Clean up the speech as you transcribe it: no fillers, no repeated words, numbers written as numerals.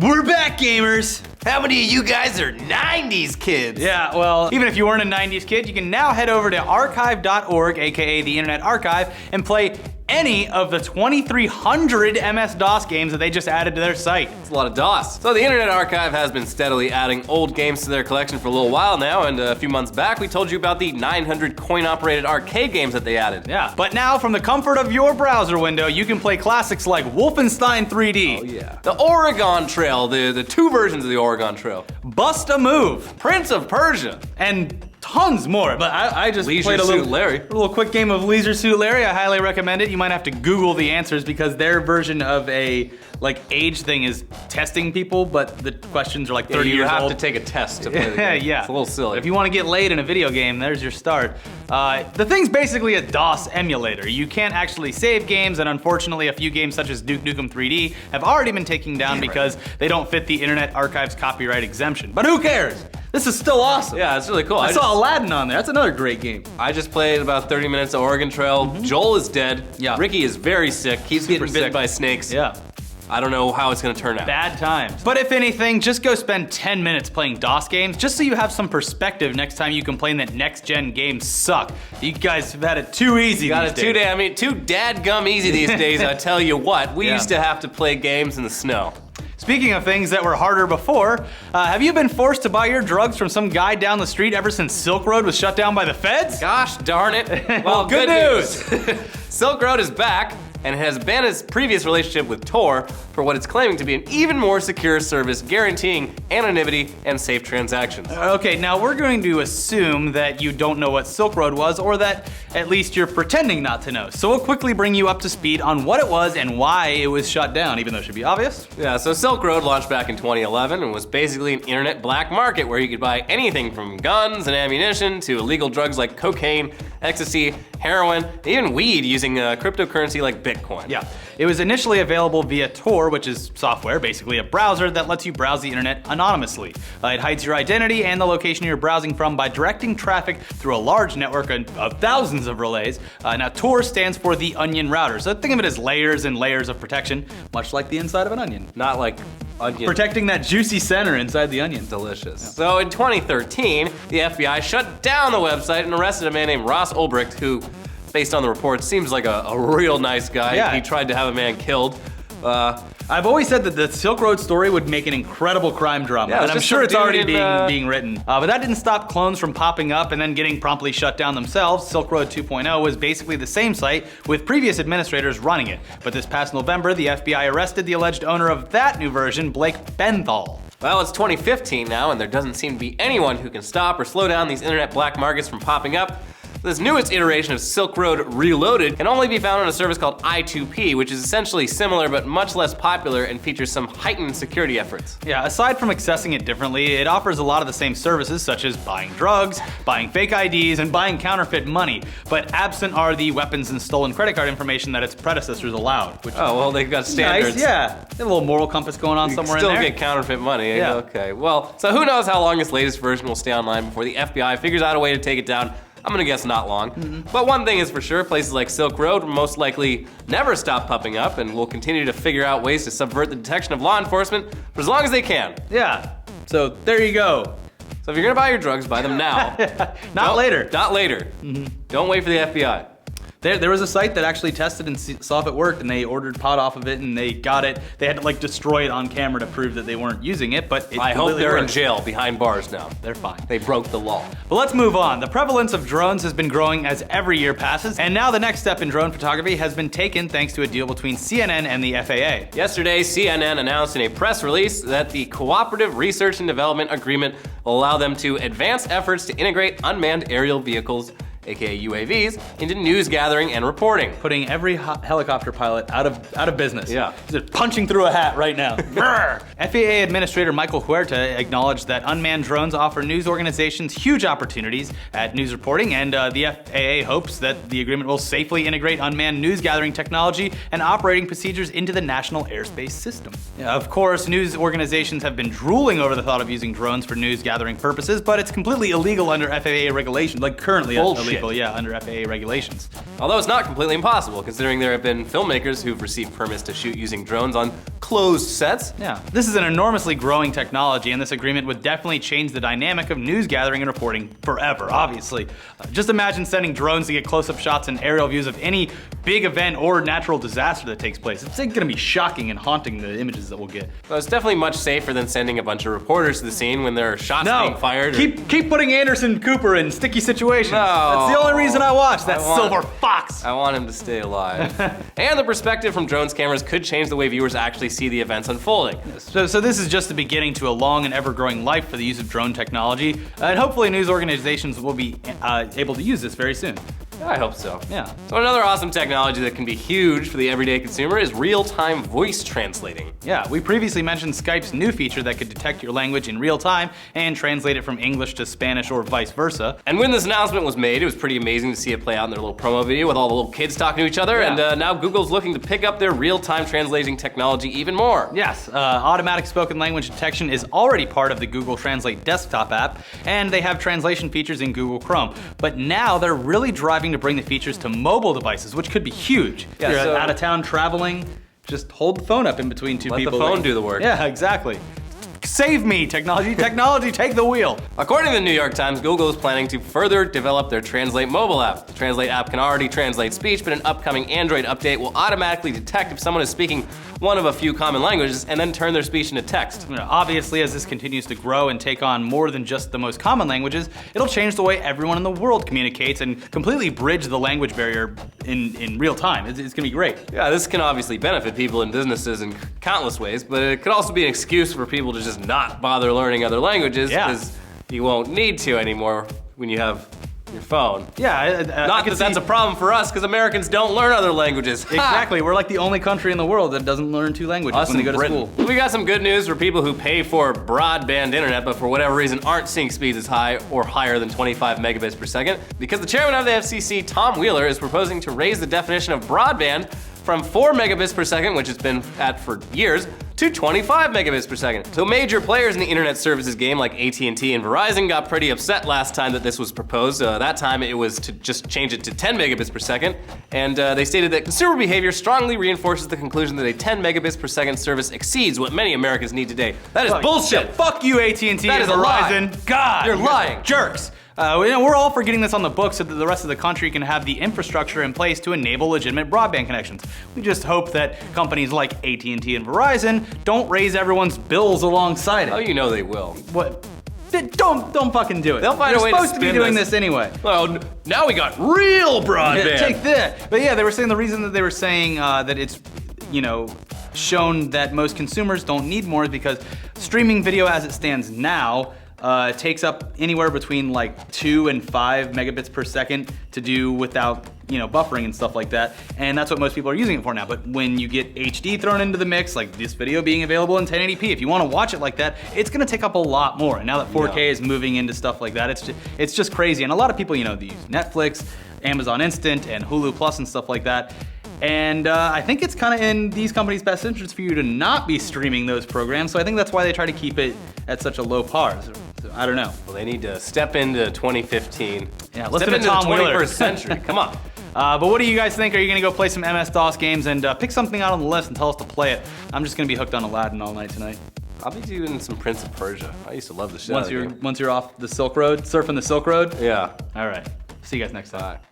We're back, gamers! How many of you guys are 90s kids? Yeah, well, even if you weren't a 90s kid, you can now head over to archive.org, aka the Internet Archive, and play any of the 2,300 MS-DOS games that they just added to their site. It's a lot of DOS. So the Internet Archive has been steadily adding old games to their collection for a little while now, and a few months back we told you about the 900 coin-operated arcade games that they added. Yeah, but now from the comfort of your browser window, you can play classics like Wolfenstein 3D. Oh yeah. The Oregon Trail, the two versions of the Oregon Trail. Bust a Move. Prince of Persia. And tons more, but I just Leisure played a Suit Larry. little quick game of Leisure Suit Larry. I highly recommend it. You might have to Google the answers because their version of a age thing is testing people, but the questions are like 30 years old. You have to take a test to play the game. Yeah. It's a little silly. If you want to get laid in a video game, there's your start. The thing's basically a DOS emulator. You can't actually save games, and unfortunately a few games such as Duke Nukem 3D have already been taken down because they don't fit the Internet Archive's copyright exemption. But who cares? This is still awesome. Yeah, it's really cool. I saw Aladdin on there. That's another great game. I just played about 30 minutes of Oregon Trail. Joel is dead. Yeah. Ricky is very sick. He's Super getting bitten sick. by snakes. Yeah. I don't know how it's gonna turn out. Bad times. But if anything, just go spend 10 minutes playing DOS games just so you have some perspective next time you complain that next-gen games suck. You guys have had it too easy Got these it days. too dadgum easy these days. I tell you what, we Yeah. used to have to play games in the snow. Speaking of things that were harder before, have you been forced to buy your drugs from some guy down the street ever since Silk Road was shut down by the feds? Gosh darn it. Well, good news. Silk Road is back and has abandoned its previous relationship with Tor for what it's claiming to be an even more secure service guaranteeing anonymity and safe transactions. Okay, now we're going to assume that you don't know what Silk Road was, or that at least you're pretending not to know. So we'll quickly bring you up to speed on what it was and why it was shut down, even though it should be obvious. Yeah, so Silk Road launched back in 2011 and was basically an internet black market where you could buy anything from guns and ammunition to illegal drugs like cocaine, ecstasy, heroin, and even weed using cryptocurrency like Bitcoin. Yeah, it was initially available via Tor, which is software, basically a browser that lets you browse the internet anonymously. It hides your identity and the location you're browsing from by directing traffic through a large network of thousands of relays. Now, Tor stands for the onion router, so think of it as layers and layers of protection, much like the inside of an onion. Not like onion. Protecting that juicy center inside the onion. Delicious. Yeah. So in 2013, the FBI shut down the website and arrested a man named Ross Ulbricht, who, based on the reports, seems like a real nice guy. Yeah. He tried to have a man killed. I've always said that the Silk Road story would make an incredible crime drama, Yeah, and I'm just sure some it's already dude being written. But that didn't stop clones from popping up and then getting promptly shut down themselves. Silk Road 2.0 was basically the same site with previous administrators running it. But this past November, the FBI arrested the alleged owner of that new version, Blake Benthal. Well, it's 2015 now, and there doesn't seem to be anyone who can stop or slow down these internet black markets from popping up. This newest iteration of Silk Road Reloaded can only be found on a service called I2P, which is essentially similar but much less popular and features some heightened security efforts. Yeah, aside from accessing it differently, it offers a lot of the same services such as buying drugs, buying fake IDs, and buying counterfeit money. But absent are the weapons and stolen credit card information that its predecessors allowed. Which Oh, well, they've got standards. nice, yeah. They have a little moral compass going on somewhere in Still there. get counterfeit money. Yeah. Okay. Well, so who knows how long this latest version will stay online before the FBI figures out a way to take it down. I'm gonna guess not long. But one thing is for sure, places like Silk Road will most likely never stop popping up and will continue to figure out ways to subvert the detection of law enforcement for as long as they can. Yeah, so there you go. So if you're gonna buy your drugs, buy them now. Not later. Not later. Don't wait for the FBI. There was a site that actually tested and saw if it worked, and they ordered pot off of it, and they got it. They had to like destroy it on camera to prove that they weren't using it, but it I hope completely they're in worked. jail behind bars now. They're fine. They broke the law. But let's move on. The prevalence of drones has been growing as every year passes, and now the next step in drone photography has been taken thanks to a deal between CNN and the FAA. Yesterday, CNN announced in a press release that the Cooperative Research and Development Agreement will allow them to advance efforts to integrate unmanned aerial vehicles, aka UAVs, into news gathering and reporting. Putting every helicopter pilot out of business. Yeah. Just punching through a hat right now. FAA Administrator Michael Huerta acknowledged that unmanned drones offer news organizations huge opportunities at news reporting, and the FAA hopes that the agreement will safely integrate unmanned news gathering technology and operating procedures into the national airspace system. Yeah, of course, news organizations have been drooling over the thought of using drones for news gathering purposes, but it's completely illegal under FAA regulation, like currently illegal, yeah, under FAA regulations. Although it's not completely impossible, considering there have been filmmakers who've received permits to shoot using drones on closed sets. Yeah, this is an enormously growing technology, and this agreement would definitely change the dynamic of news gathering and reporting forever, obviously. Just imagine sending drones to get close-up shots and aerial views of any big event or natural disaster that takes place. It's gonna be shocking and haunting, the images that we'll get. Well, it's definitely much safer than sending a bunch of reporters to the scene when there are shots being fired. Keep putting Anderson Cooper in sticky situations. No. That's the only reason I watch that silver fox. I want him to stay alive. And the perspective from drones cameras could change the way viewers actually see the events unfolding. So this is just the beginning to a long and ever-growing life for the use of drone technology, and hopefully news organizations will be able to use this very soon. I hope so. Yeah. So another awesome technology that can be huge for the everyday consumer is real-time voice translating. Yeah, we previously mentioned Skype's new feature that could detect your language in real time and translate it from English to Spanish or vice versa. And when this announcement was made, it was pretty amazing to see it play out in their little promo video with all the little kids talking to each other. Yeah. And now Google's looking to pick up their real-time translating technology even more. Yes, automatic spoken language detection is already part of the Google Translate desktop app, and they have translation features in Google Chrome. But now they're really driving to bring the features to mobile devices, which could be huge. Yeah, You're so out of town traveling, just hold the phone up in between two people. Let the phone do the work. Yeah, exactly. Save me, technology. Technology, take the wheel. According to the New York Times, Google is planning to further develop their Translate mobile app. The Translate app can already translate speech, but an upcoming Android update will automatically detect if someone is speaking one of a few common languages and then turn their speech into text. You know, obviously, as this continues to grow and take on more than just the most common languages, it'll change the way everyone in the world communicates and completely bridge the language barrier in real time. It's gonna be great. Yeah, this can obviously benefit people and businesses in countless ways, but it could also be an excuse for people to just not bother learning other languages because you won't need to anymore when you have your phone. Yeah, not that that's a problem for us, because Americans don't learn other languages. Exactly, we're like the only country in the world that doesn't learn two languages when they go to school. We got some good news for people who pay for broadband internet, but for whatever reason aren't seeing speeds as high or higher than 25 megabits per second, because the chairman of the FCC, Tom Wheeler, is proposing to raise the definition of broadband from 4 megabits per second, which it's been at for years, to 25 megabits per second. So major players in the internet services game like AT&T and Verizon got pretty upset last time that this was proposed. That time it was to just change it to 10 megabits per second. And they stated that consumer behavior strongly reinforces the conclusion that a 10 megabits per second service exceeds what many Americans need today. That is bullshit. Yeah, fuck you, AT&T and That is a Verizon. lie. God, You're lying. Jerks. We're all for getting this on the books so that the rest of the country can have the infrastructure in place to enable legitimate broadband connections. We just hope that companies like AT&T and Verizon don't raise everyone's bills alongside it. Oh, you know they will. What? Don't fucking do it. They'll find a way to You're supposed to be spin doing this. this anyway. Well, now we got real broadband. Take that. But yeah, they were saying the reason that they were saying that it's, shown that most consumers don't need more is because streaming video as it stands now takes up anywhere between like 2 and 5 megabits per second to do without, buffering and stuff like that. And that's what most people are using it for now. But when you get HD thrown into the mix, like this video being available in 1080p, if you want to watch it like that, it's gonna take up a lot more. And now that 4K is moving into stuff like that, it's just crazy. And a lot of people, they use Netflix, Amazon Instant, and Hulu Plus and stuff like that. And I think it's kind of in these companies' best interest for you to not be streaming those programs. So I think that's why they try to keep it at such a low par. So I don't know. Well, they need to step into 2015. Yeah, listen step to into Tom the 21st Wheeler. century. Come on. But what do you guys think? Are you gonna go play some MS-DOS games and pick something out on the list and tell us to play it? I'm just gonna be hooked on Aladdin all night tonight. I'll be doing some Prince of Persia. I used to love the shit out of the game. Once you're off the Silk Road, surfing the Silk Road? Yeah. All right. See you guys next time. Bye.